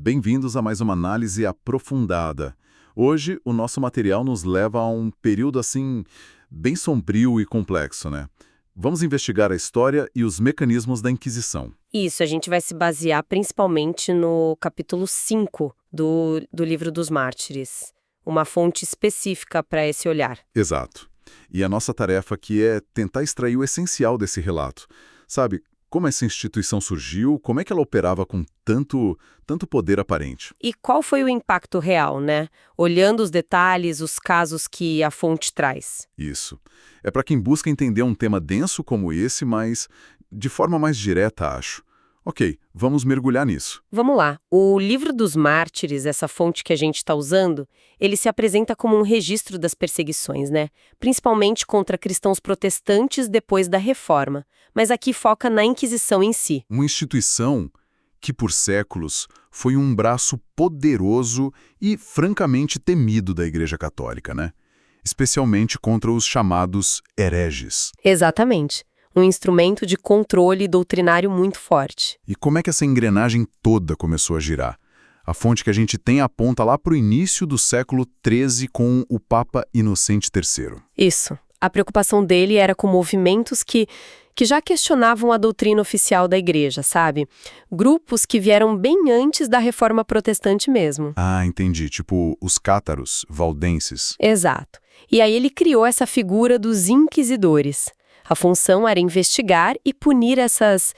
Bem-vindos a mais uma análise aprofundada. Hoje, o nosso material nos leva a um período assim, bem sombrio e complexo, né? Vamos investigar a história e os mecanismos da Inquisição. Isso, a gente vai se basear principalmente no capítulo 5 do Livro dos Mártires, uma fonte específica para esse olhar. Exato. E a nossa tarefa aqui é tentar extrair o essencial desse relato. Sabe, como essa instituição surgiu, como é que ela operava com tanto poder aparente? E qual foi o impacto real, né? Olhando os detalhes, os casos que a fonte traz. Isso. É para quem busca entender um tema denso como esse, mas de forma mais direta, acho. Ok, vamos mergulhar nisso. Vamos lá. O Livro dos Mártires, essa fonte que a gente está usando, ele se apresenta como um registro das perseguições, né? Principalmente contra cristãos protestantes depois da Reforma. Mas aqui foca na Inquisição em si. Uma instituição que, por séculos, foi um braço poderoso e francamente temido da Igreja Católica, né? Especialmente contra os chamados hereges. Exatamente. Um instrumento de controle doutrinário muito forte. E como é que essa engrenagem toda começou a girar? A fonte que a gente tem aponta lá para o início do século XIII com o Papa Inocente III. Isso. A preocupação dele era com movimentos que já questionavam a doutrina oficial da igreja, sabe? Grupos que vieram bem antes da Reforma Protestante mesmo. Ah, entendi. Tipo os cátaros, valdenses. Exato. E aí ele criou essa figura dos inquisidores. A função era investigar e punir essas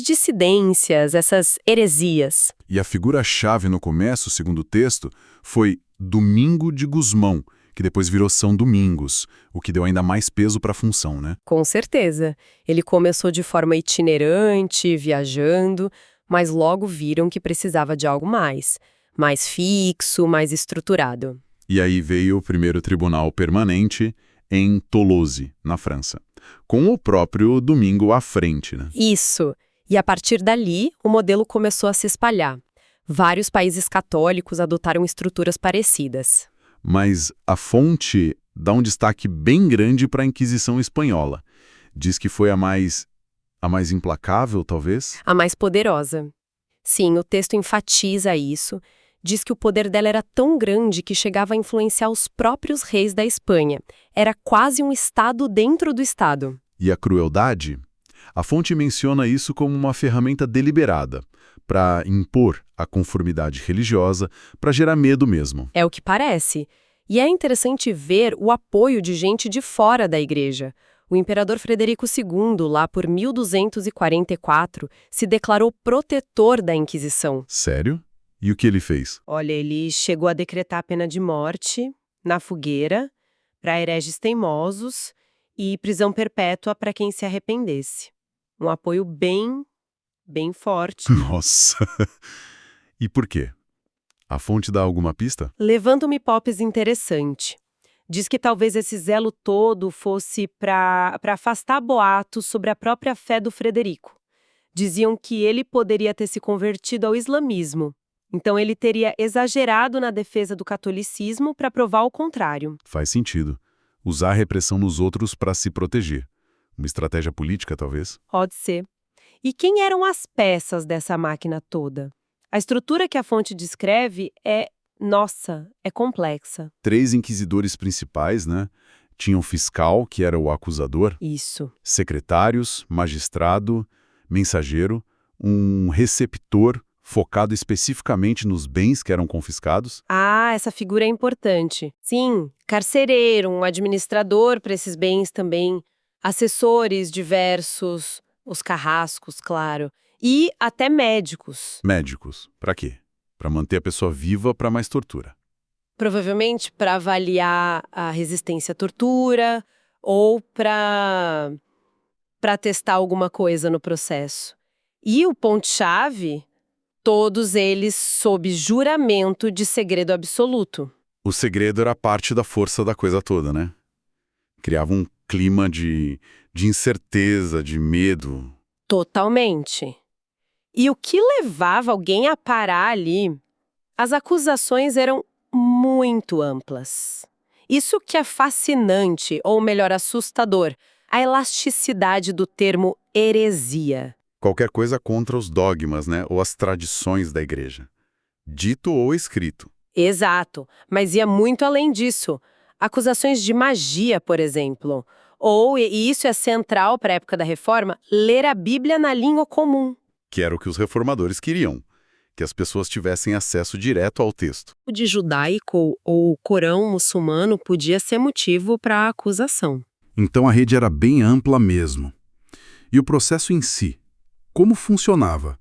dissidências, essas heresias. E a figura-chave no começo, segundo o texto, foi Domingo de Gusmão, que depois virou São Domingos, o que deu ainda mais peso para a função, né? Com certeza. Ele começou de forma itinerante, viajando, mas logo viram que precisava de algo mais fixo, mais estruturado. E aí veio o primeiro tribunal permanente em Tolouse, na França, com o próprio Domingo à frente, né? Isso. E a partir dali, o modelo começou a se espalhar. Vários países católicos adotaram estruturas parecidas. Mas a fonte dá um destaque bem grande para a Inquisição Espanhola. Diz que foi a mais implacável, talvez? A mais poderosa. Sim, o texto enfatiza isso. Diz que o poder dela era tão grande que chegava a influenciar os próprios reis da Espanha. Era quase um Estado dentro do Estado. E a crueldade? A fonte menciona isso como uma ferramenta deliberada, para impor a conformidade religiosa, para gerar medo mesmo. É o que parece. E é interessante ver o apoio de gente de fora da igreja. O imperador Frederico II, lá por 1244, se declarou protetor da Inquisição. Sério? E o que ele fez? Olha, ele chegou a decretar a pena de morte na fogueira para hereges teimosos e prisão perpétua para quem se arrependesse. Um apoio bem forte. Nossa! E por quê? A fonte dá alguma pista? Levanta uma hipótese interessante. Diz que talvez esse zelo todo fosse para afastar boatos sobre a própria fé do Frederico. Diziam que ele poderia ter se convertido ao islamismo. Então ele teria exagerado na defesa do catolicismo para provar o contrário. Faz sentido. Usar a repressão nos outros para se proteger. Uma estratégia política, talvez? Pode ser. E quem eram as peças dessa máquina toda? A estrutura que a fonte descreve é complexa. 3 inquisidores principais, né? Tinha o fiscal, que era o acusador. Isso. Secretários, magistrado, mensageiro, um receptor focado especificamente nos bens que eram confiscados. Ah, essa figura é importante. Sim, carcereiro, um administrador para esses bens também, assessores diversos, os carrascos, claro, e até médicos. Médicos. Para quê? Para manter a pessoa viva para mais tortura. Provavelmente para avaliar a resistência à tortura ou para testar alguma coisa no processo. E o ponto-chave, todos eles sob juramento de segredo absoluto. O segredo era parte da força da coisa toda, né? Criava um clima de incerteza, de medo. Totalmente. E o que levava alguém a parar ali? As acusações eram muito amplas. Isso que é fascinante, ou melhor, assustador, a elasticidade do termo heresia. Qualquer coisa contra os dogmas, né? Ou as tradições da igreja. Dito ou escrito. Exato, mas ia muito além disso. Acusações de magia, por exemplo. Ou, e isso é central para a época da Reforma, ler a Bíblia na língua comum. Que era o que os reformadores queriam, que as pessoas tivessem acesso direto ao texto. O de judaico ou Corão muçulmano podia ser motivo para a acusação. Então a rede era bem ampla mesmo. E o processo em si, como funcionava?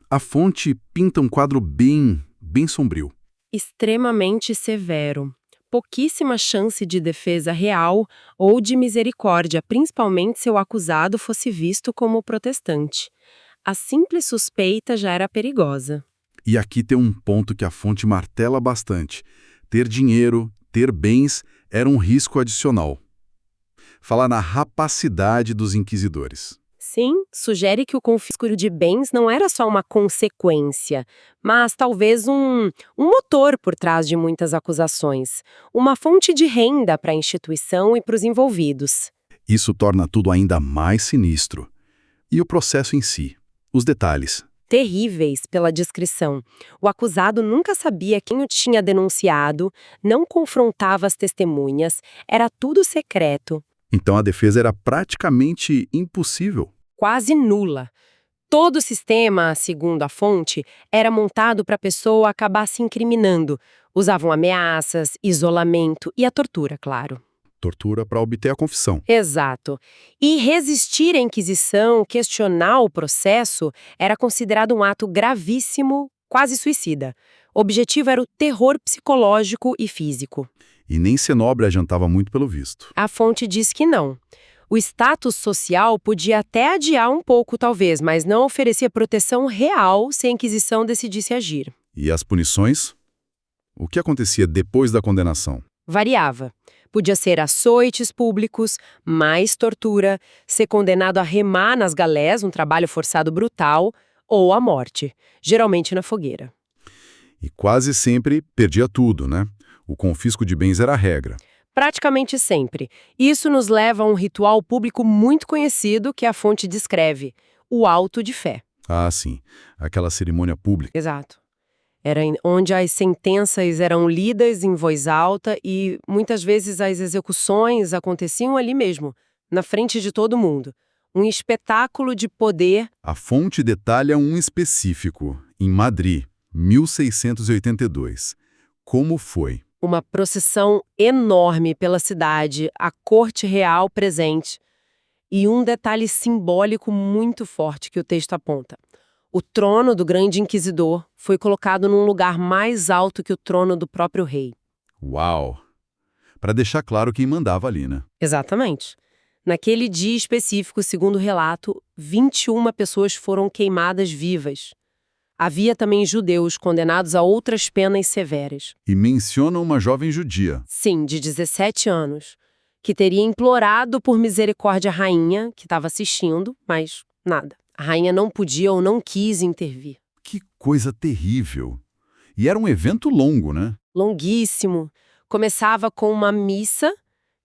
A fonte pinta um quadro bem sombrio. Extremamente severo. Pouquíssima chance de defesa real ou de misericórdia, principalmente se o acusado fosse visto como protestante. A simples suspeita já era perigosa. E aqui tem um ponto que a fonte martela bastante. Ter dinheiro, ter bens, era um risco adicional. Fala na rapacidade dos inquisidores. Sim, sugere que o confisco de bens não era só uma consequência, mas talvez um motor por trás de muitas acusações, uma fonte de renda para a instituição e para os envolvidos. Isso torna tudo ainda mais sinistro. E o processo em si? Os detalhes. Terríveis pela descrição. O acusado nunca sabia quem o tinha denunciado, não confrontava as testemunhas, era tudo secreto. Então a defesa era praticamente impossível. Quase nula. Todo o sistema, segundo a fonte, era montado para a pessoa acabar se incriminando. Usavam ameaças, isolamento e a tortura, claro. Tortura para obter a confissão. Exato. E resistir à Inquisição, questionar o processo, era considerado um ato gravíssimo, quase suicida. O objetivo era o terror psicológico e físico. E nem ser nobre adiantava muito pelo visto. A fonte diz que não. O status social podia até adiar um pouco, talvez, mas não oferecia proteção real se a Inquisição decidisse agir. E as punições? O que acontecia depois da condenação? Variava. Podia ser açoites públicos, mais tortura, ser condenado a remar nas galés, um trabalho forçado brutal, ou a morte, geralmente na fogueira. E quase sempre perdia tudo, né? O confisco de bens era a regra. Praticamente sempre. Isso nos leva a um ritual público muito conhecido que a fonte descreve, o auto de fé. Ah, sim. Aquela cerimônia pública. Exato. Era onde as sentenças eram lidas em voz alta e, muitas vezes, as execuções aconteciam ali mesmo, na frente de todo mundo. Um espetáculo de poder. A fonte detalha um específico, em Madrid, 1682. Como foi? Uma procissão enorme pela cidade, a corte real presente. E um detalhe simbólico muito forte que o texto aponta. O trono do grande inquisidor foi colocado num lugar mais alto que o trono do próprio rei. Uau! Para deixar claro quem mandava ali, né? Exatamente. Naquele dia específico, segundo o relato, 21 pessoas foram queimadas vivas. Havia também judeus condenados a outras penas severas. E menciona uma jovem judia. Sim, de 17 anos, que teria implorado por misericórdia à rainha, que estava assistindo, mas nada. A rainha não podia ou não quis intervir. Que coisa terrível! E era um evento longo, né? Longuíssimo. Começava com uma missa,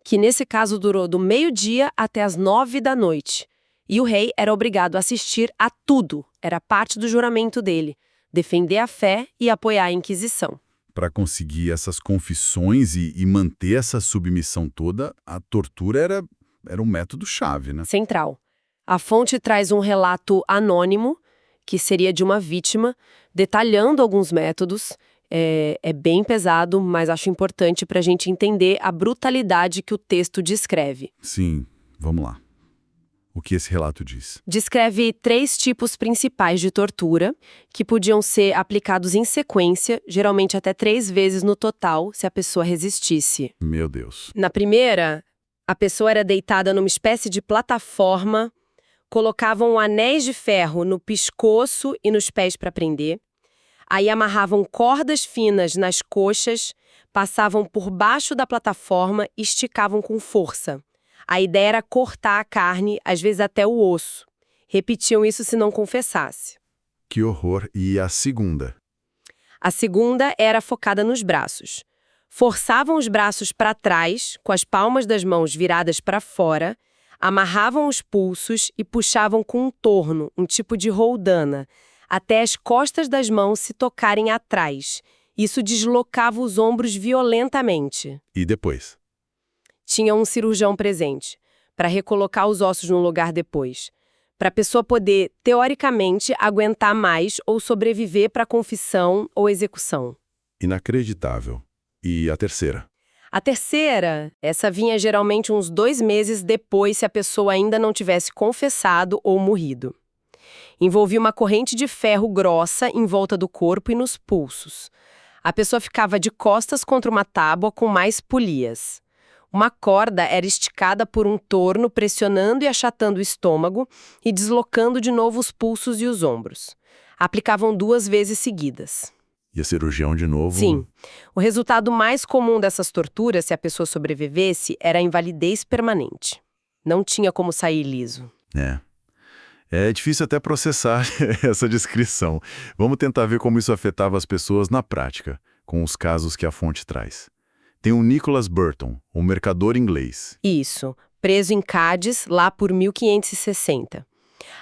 que nesse caso durou do meio-dia até as 9 da noite. E o rei era obrigado a assistir a tudo. Era parte do juramento dele. Defender a fé e apoiar a Inquisição. Para conseguir essas confissões e manter essa submissão toda, a tortura era um método-chave, né? Central. A fonte traz um relato anônimo, que seria de uma vítima, detalhando alguns métodos. É bem pesado, mas acho importante para a gente entender a brutalidade que o texto descreve. Sim, vamos lá. O que esse relato diz? Descreve 3 tipos principais de tortura, que podiam ser aplicados em sequência, geralmente até 3 vezes no total, se a pessoa resistisse. Meu Deus. Na primeira, a pessoa era deitada numa espécie de plataforma, colocavam anéis de ferro no pescoço e nos pés para prender, aí amarravam cordas finas nas coxas, passavam por baixo da plataforma e esticavam com força. A ideia era cortar a carne, às vezes até o osso. Repetiam isso se não confessasse. Que horror. E a segunda? A segunda era focada nos braços. Forçavam os braços para trás, com as palmas das mãos viradas para fora, amarravam os pulsos e puxavam com um torno, um tipo de roldana. até as costas das mãos se tocarem atrás. Isso deslocava os ombros violentamente. E depois? Tinha um cirurgião presente, para recolocar os ossos no lugar depois. Para a pessoa poder, teoricamente, aguentar mais ou sobreviver para a confissão ou execução. Inacreditável. E a terceira? A terceira, essa vinha geralmente uns 2 meses depois se a pessoa ainda não tivesse confessado ou morrido. Envolvia uma corrente de ferro grossa em volta do corpo e nos pulsos. A pessoa ficava de costas contra uma tábua com mais polias. Uma corda era esticada por um torno, pressionando e achatando o estômago e deslocando de novo os pulsos e os ombros. Aplicavam 2 vezes seguidas. E a cirurgião de novo? Sim. O resultado mais comum dessas torturas, se a pessoa sobrevivesse, era a invalidez permanente. Não tinha como sair ileso. É difícil até processar essa descrição. Vamos tentar ver como isso afetava as pessoas na prática, com os casos que a fonte traz. Tem o Nicholas Burton, um mercador inglês. Isso, preso em Cádiz, lá por 1560.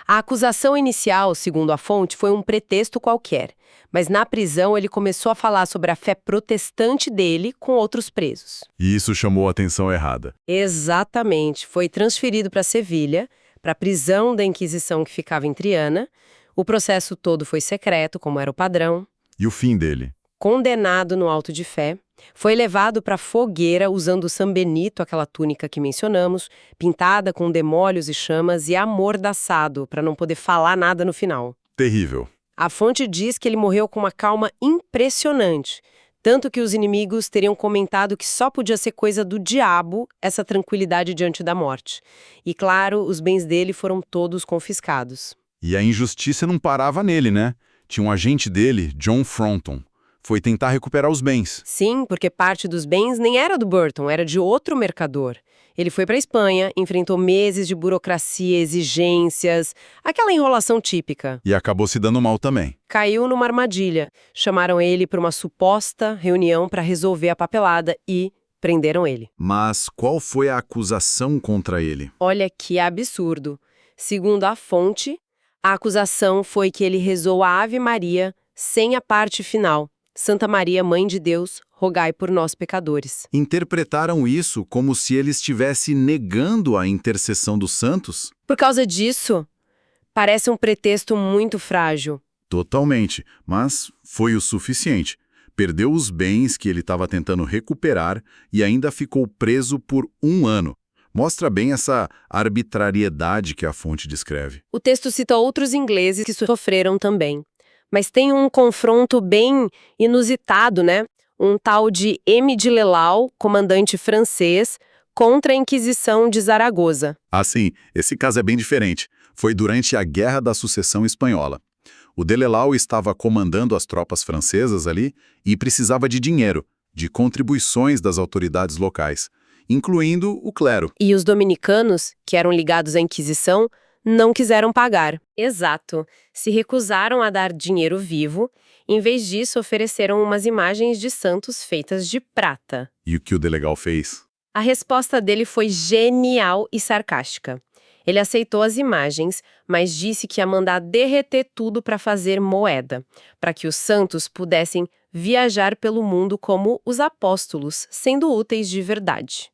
A acusação inicial, segundo a fonte, foi um pretexto qualquer, mas na prisão ele começou a falar sobre a fé protestante dele com outros presos. E isso chamou a atenção errada. Exatamente, foi transferido para Sevilha, para a prisão da Inquisição que ficava em Triana. O processo todo foi secreto, como era o padrão. E o fim dele? Condenado no auto de fé, foi levado para a fogueira usando o San Benito, aquela túnica que mencionamos, pintada com demólios e chamas e amordaçado, para não poder falar nada no final. Terrível. A fonte diz que ele morreu com uma calma impressionante, tanto que os inimigos teriam comentado que só podia ser coisa do diabo essa tranquilidade diante da morte. E claro, os bens dele foram todos confiscados. E a injustiça não parava nele, né? Tinha um agente dele, John Fronton. Foi tentar recuperar os bens. Sim, porque parte dos bens nem era do Burton, era de outro mercador. Ele foi para a Espanha, enfrentou meses de burocracia, exigências, aquela enrolação típica. E acabou se dando mal também. Caiu numa armadilha. Chamaram ele para uma suposta reunião para resolver a papelada e prenderam ele. Mas qual foi a acusação contra ele? Olha que absurdo. Segundo a fonte, a acusação foi que ele rezou a Ave Maria sem a parte final. Santa Maria, Mãe de Deus, rogai por nós pecadores. Interpretaram isso como se ele estivesse negando a intercessão dos santos? Por causa disso, parece um pretexto muito frágil. Totalmente, mas foi o suficiente. Perdeu os bens que ele estava tentando recuperar e ainda ficou preso por 1 ano. Mostra bem essa arbitrariedade que a fonte descreve. O texto cita outros ingleses que sofreram também. Mas tem um confronto bem inusitado, né? Um tal de M. de Lelau, comandante francês, contra a Inquisição de Zaragoza. Ah, sim, esse caso é bem diferente. Foi durante a Guerra da Sucessão Espanhola. O de Lelau estava comandando as tropas francesas ali e precisava de dinheiro, de contribuições das autoridades locais, incluindo o clero. E os dominicanos, que eram ligados à Inquisição, não quiseram pagar. Exato. Se recusaram a dar dinheiro vivo, em vez disso ofereceram umas imagens de santos feitas de prata. E o que o de Lelau fez? A resposta dele foi genial e sarcástica. Ele aceitou as imagens, mas disse que ia mandar derreter tudo para fazer moeda, para que os santos pudessem viajar pelo mundo como os apóstolos, sendo úteis de verdade.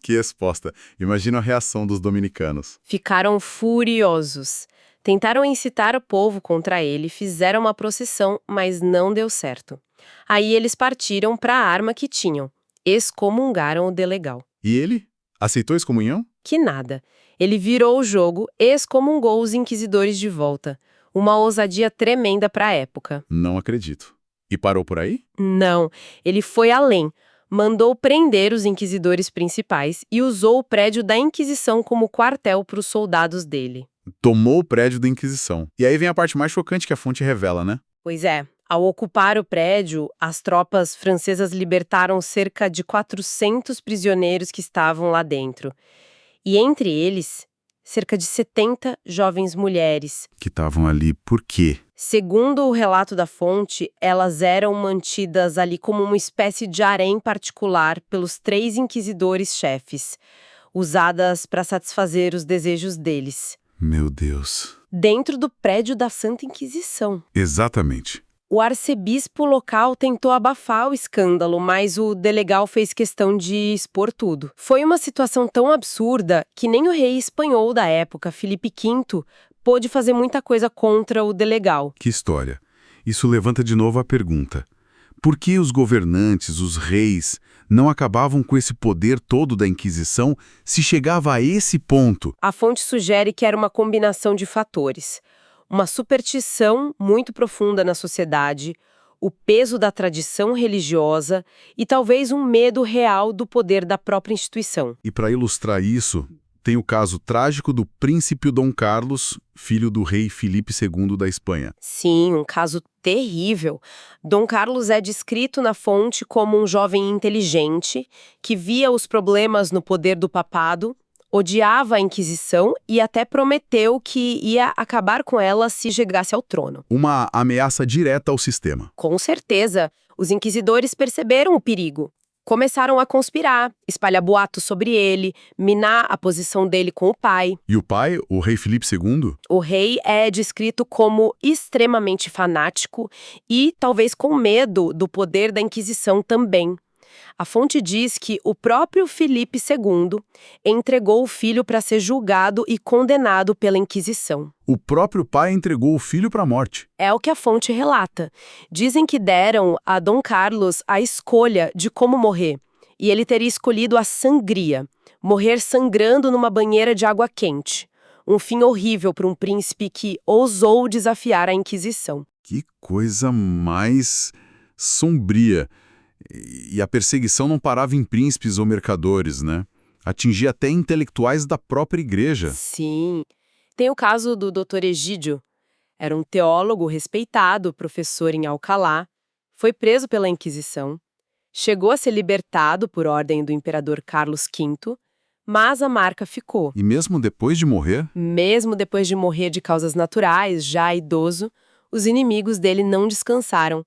Que resposta! Imagina a reação dos dominicanos. Ficaram furiosos. Tentaram incitar o povo contra ele, fizeram uma procissão, mas não deu certo. Aí eles partiram para a arma que tinham. Excomungaram o de Lelau. E ele? Aceitou a excomunhão? Que nada. Ele virou o jogo, excomungou os inquisidores de volta. Uma ousadia tremenda para a época. Não acredito. E parou por aí? Não, ele foi além. Mandou prender os inquisidores principais e usou o prédio da Inquisição como quartel para os soldados dele. Tomou o prédio da Inquisição. E aí vem a parte mais chocante que a fonte revela, né? Pois é. Ao ocupar o prédio, as tropas francesas libertaram cerca de 400 prisioneiros que estavam lá dentro. E entre eles, cerca de 70 jovens mulheres. Que estavam ali por quê? Segundo o relato da fonte, elas eram mantidas ali como uma espécie de harém particular pelos 3 inquisidores-chefes, usadas para satisfazer os desejos deles. Meu Deus. dentro do prédio da Santa Inquisição. Exatamente. O arcebispo local tentou abafar o escândalo, mas o delegado fez questão de expor tudo. Foi uma situação tão absurda que nem o rei espanhol da época, Filipe V, pôde fazer muita coisa contra o delegado. Que história. Isso levanta de novo a pergunta. Por que os governantes, os reis, não acabavam com esse poder todo da Inquisição se chegava a esse ponto? A fonte sugere que era uma combinação de fatores. Uma superstição muito profunda na sociedade, o peso da tradição religiosa e talvez um medo real do poder da própria instituição. E para ilustrar isso, tem o caso trágico do príncipe Dom Carlos, filho do rei Filipe II da Espanha. Sim, um caso terrível. Dom Carlos é descrito na fonte como um jovem inteligente que via os problemas no poder do papado, odiava a Inquisição e até prometeu que ia acabar com ela se chegasse ao trono. Uma ameaça direta ao sistema. Com certeza, os inquisidores perceberam o perigo. Começaram a conspirar, espalhar boatos sobre ele, minar a posição dele com o pai. E o pai, o rei Filipe II? O rei é descrito como extremamente fanático e talvez com medo do poder da Inquisição também. A fonte diz que o próprio Filipe II entregou o filho para ser julgado e condenado pela Inquisição. O próprio pai entregou o filho para a morte. É o que a fonte relata. Dizem que deram a Dom Carlos a escolha de como morrer, e ele teria escolhido a sangria, morrer sangrando numa banheira de água quente. Um fim horrível para um príncipe que ousou desafiar a Inquisição. Que coisa mais sombria. E a perseguição não parava em príncipes ou mercadores, né? Atingia até intelectuais da própria igreja. Sim. Tem o caso do Dr. Egídio. Era um teólogo respeitado, professor em Alcalá. Foi preso pela Inquisição. Chegou a ser libertado por ordem do imperador Carlos V, mas a marca ficou. E mesmo depois de morrer? Mesmo depois de morrer de causas naturais, já idoso, os inimigos dele não descansaram.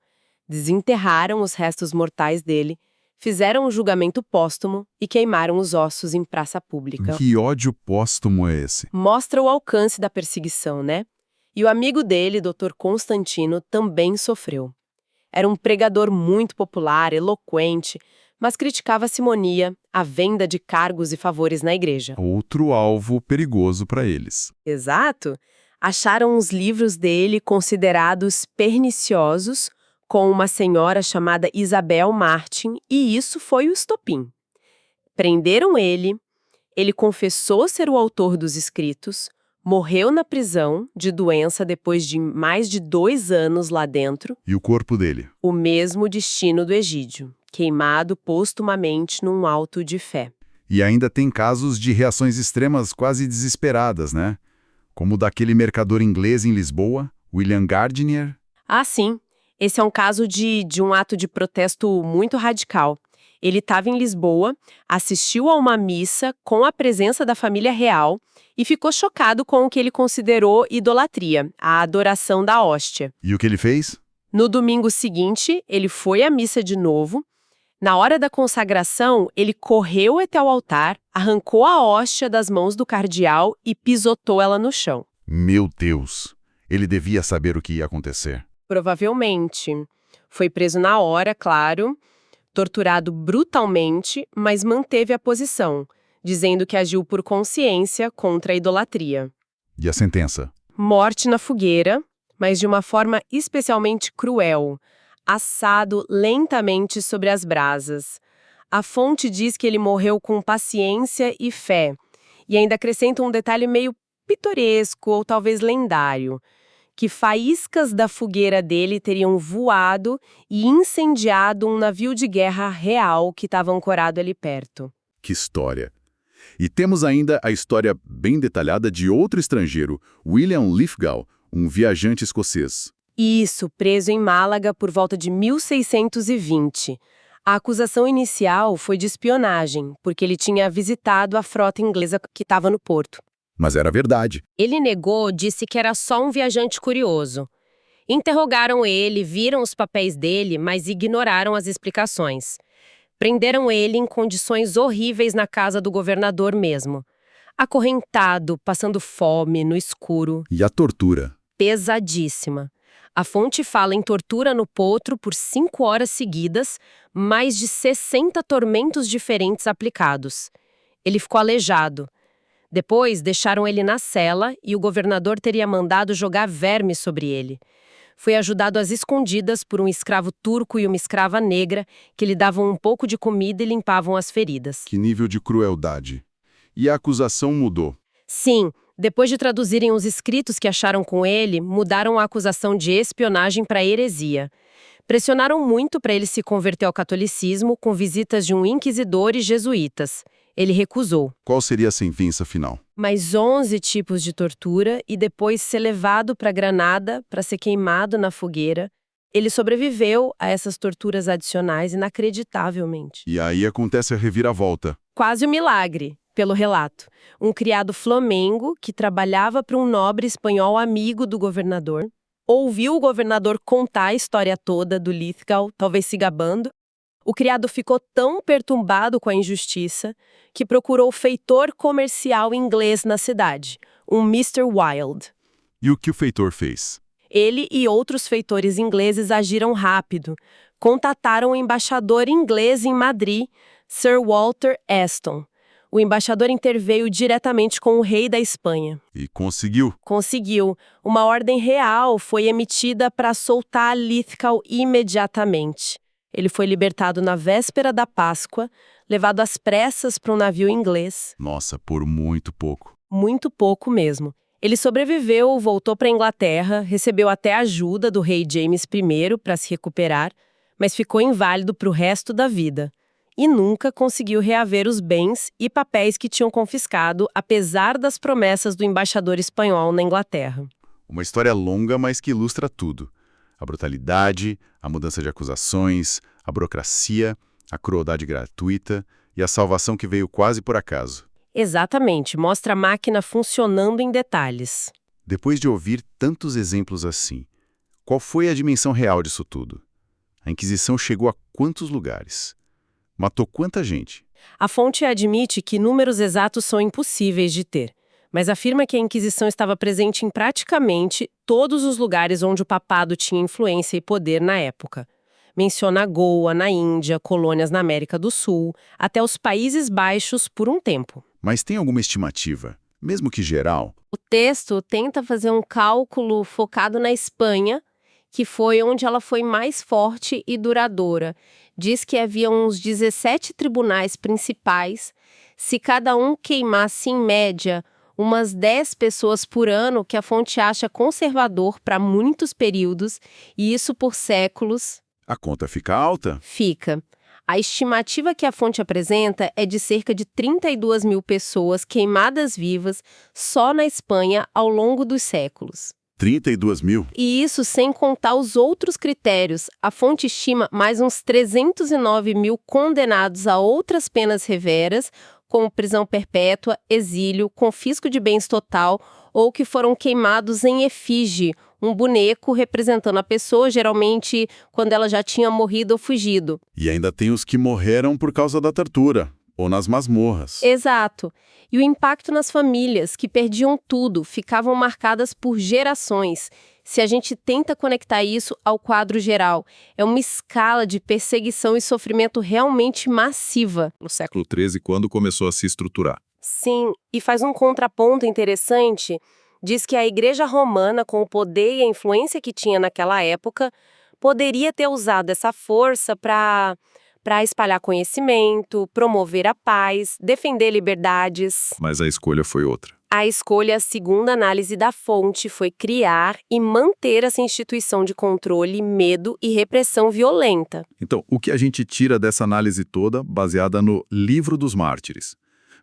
Desenterraram os restos mortais dele, fizeram um julgamento póstumo e queimaram os ossos em praça pública. Que ódio póstumo é esse? Mostra o alcance da perseguição, né? E o amigo dele, Dr. Constantino, também sofreu. Era um pregador muito popular, eloquente, mas criticava a simonia, a venda de cargos e favores na igreja. Outro alvo perigoso para eles. Exato! Acharam os livros dele considerados perniciosos, com uma senhora chamada Isabel Martin, e isso foi o estopim. Prenderam ele confessou ser o autor dos escritos, morreu na prisão de doença depois de mais de 2 anos lá dentro. E o corpo dele? O mesmo destino do Egídio, queimado postumamente num auto de fé. E ainda tem casos de reações extremas quase desesperadas, né? Como o daquele mercador inglês em Lisboa, William Gardiner. Ah, sim. Esse é um caso de um ato de protesto muito radical. Ele estava em Lisboa, assistiu a uma missa com a presença da família real e ficou chocado com o que ele considerou idolatria, a adoração da hóstia. E o que ele fez? No domingo seguinte, ele foi à missa de novo. Na hora da consagração, ele correu até o altar, arrancou a hóstia das mãos do cardeal e pisotou ela no chão. Meu Deus! Ele devia saber o que ia acontecer. Provavelmente. Foi preso na hora, claro, torturado brutalmente, mas manteve a posição, dizendo que agiu por consciência contra a idolatria. E a sentença? Morte na fogueira, mas de uma forma especialmente cruel, assado lentamente sobre as brasas. A fonte diz que ele morreu com paciência e fé, e ainda acrescenta um detalhe meio pitoresco ou talvez lendário, que faíscas da fogueira dele teriam voado e incendiado um navio de guerra real que estava ancorado ali perto. Que história! E temos ainda a história bem detalhada de outro estrangeiro, William Lithgow, um viajante escocês. Isso, preso em Málaga por volta de 1620. A acusação inicial foi de espionagem, porque ele tinha visitado a frota inglesa que estava no porto. Mas era verdade. Ele negou, disse que era só um viajante curioso. Interrogaram ele, viram os papéis dele, mas ignoraram as explicações. Prenderam ele em condições horríveis na casa do governador mesmo. Acorrentado, passando fome, no escuro. E a tortura? Pesadíssima. A fonte fala em tortura no potro por 5 horas seguidas, mais de 60 tormentos diferentes aplicados. Ele ficou aleijado. Depois, deixaram ele na cela e o governador teria mandado jogar verme sobre ele. Foi ajudado às escondidas por um escravo turco e uma escrava negra que lhe davam um pouco de comida e limpavam as feridas. Que nível de crueldade. E a acusação mudou. Sim, depois de traduzirem os escritos que acharam com ele, mudaram a acusação de espionagem para heresia. Pressionaram muito para ele se converter ao catolicismo com visitas de um inquisidor e jesuítas. Ele recusou. Qual seria a sentença final? Mais 11 tipos de tortura e depois ser levado para Granada para ser queimado na fogueira. Ele sobreviveu a essas torturas adicionais inacreditavelmente. E aí acontece a reviravolta. Quase um milagre, pelo relato. Um criado flamengo que trabalhava para um nobre espanhol amigo do governador, ouviu o governador contar a história toda do Lithgow, talvez se gabando. O criado ficou tão perturbado com a injustiça que procurou o feitor comercial inglês na cidade, um Mr. Wilde. E o que o feitor fez? Ele e outros feitores ingleses agiram rápido. Contataram o embaixador inglês em Madrid, Sir Walter Aston. O embaixador interveio diretamente com o rei da Espanha. E conseguiu. Conseguiu. Uma ordem real foi emitida para soltar Lithgow imediatamente. Ele foi libertado na véspera da Páscoa, levado às pressas para um navio inglês. Nossa, por muito pouco. Muito pouco mesmo. Ele sobreviveu, voltou para a Inglaterra, recebeu até ajuda do rei James I para se recuperar, mas ficou inválido para o resto da vida. E nunca conseguiu reaver os bens e papéis que tinham confiscado, apesar das promessas do embaixador espanhol na Inglaterra. Uma história longa, mas que ilustra tudo. A brutalidade, a mudança de acusações, a burocracia, a crueldade gratuita e a salvação que veio quase por acaso. Exatamente, mostra a máquina funcionando em detalhes. Depois de ouvir tantos exemplos assim, qual foi a dimensão real disso tudo? A Inquisição chegou a quantos lugares? Matou quanta gente? A fonte admite que números exatos são impossíveis de ter, mas afirma que a Inquisição estava presente em praticamente todos os lugares onde o papado tinha influência e poder na época. Menciona Goa, na Índia, colônias na América do Sul, até os Países Baixos por um tempo. Mas tem alguma estimativa, mesmo que geral? O texto tenta fazer um cálculo focado na Espanha, que foi onde ela foi mais forte e duradoura. Diz que havia uns 17 tribunais principais. Se cada um queimasse, em média, umas 10 pessoas por ano, que a fonte acha conservador para muitos períodos, e isso por séculos. A conta fica alta? Fica. A estimativa que a fonte apresenta é de cerca de 32 mil pessoas queimadas vivas só na Espanha ao longo dos séculos. 32 mil? E isso sem contar os outros critérios. A fonte estima mais uns 309 mil condenados a outras penas severas, como prisão perpétua, exílio, confisco de bens total ou que foram queimados em efígie, um boneco representando a pessoa, geralmente quando ela já tinha morrido ou fugido. E ainda tem os que morreram por causa da tortura, ou nas masmorras. Exato. E o impacto nas famílias, que perdiam tudo, ficavam marcadas por gerações. Se a gente tenta conectar isso ao quadro geral, é uma escala de perseguição e sofrimento realmente massiva. No século XIII, quando começou a se estruturar. Sim, e faz um contraponto interessante. Diz que a Igreja Romana, com o poder e a influência que tinha naquela época, poderia ter usado essa força para espalhar conhecimento, promover a paz, defender liberdades. Mas a escolha foi outra. A escolha, segundo a análise da fonte, foi criar e manter essa instituição de controle, medo e repressão violenta. Então, o que a gente tira dessa análise toda, baseada no Livro dos Mártires?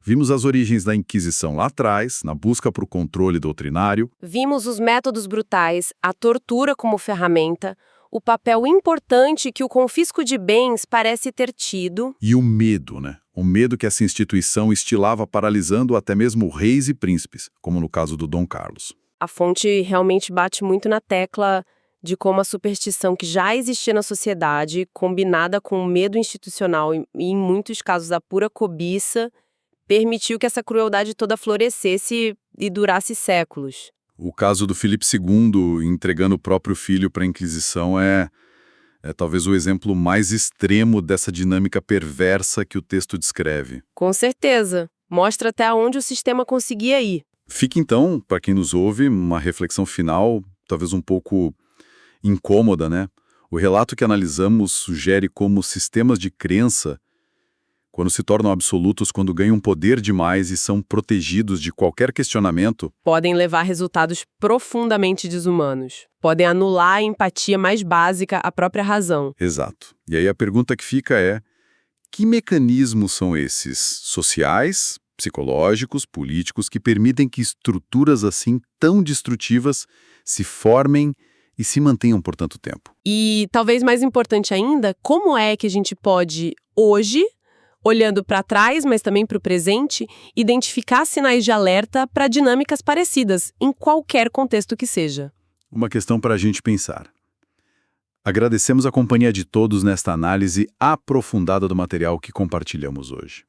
Vimos as origens da Inquisição lá atrás, na busca por controle doutrinário. Vimos os métodos brutais, a tortura como ferramenta, o papel importante que o confisco de bens parece ter tido. E o medo, né? O medo que essa instituição estilava paralisando até mesmo reis e príncipes, como no caso do Dom Carlos. A fonte realmente bate muito na tecla de como a superstição que já existia na sociedade, combinada com o medo institucional e em muitos casos a pura cobiça, permitiu que essa crueldade toda florescesse e durasse séculos. O caso do Filipe II entregando o próprio filho para a Inquisição é talvez o exemplo mais extremo dessa dinâmica perversa que o texto descreve. Com certeza. Mostra até onde o sistema conseguia ir. Fica então, para quem nos ouve, uma reflexão final, talvez um pouco incômoda, né? O relato que analisamos sugere como sistemas de crença, quando se tornam absolutos, quando ganham poder demais e são protegidos de qualquer questionamento, Podem levar a resultados profundamente desumanos. Podem anular a empatia mais básica, a própria razão. exato. E aí a pergunta que fica é: que mecanismos são esses, sociais, psicológicos, políticos, que permitem que estruturas assim tão destrutivas se formem e se mantenham por tanto tempo? E, talvez mais importante ainda, como é que a gente pode, hoje, olhando para trás, mas também para o presente, identificar sinais de alerta para dinâmicas parecidas, em qualquer contexto que seja? Uma questão para a gente pensar. Agradecemos a companhia de todos nesta análise aprofundada do material que compartilhamos hoje.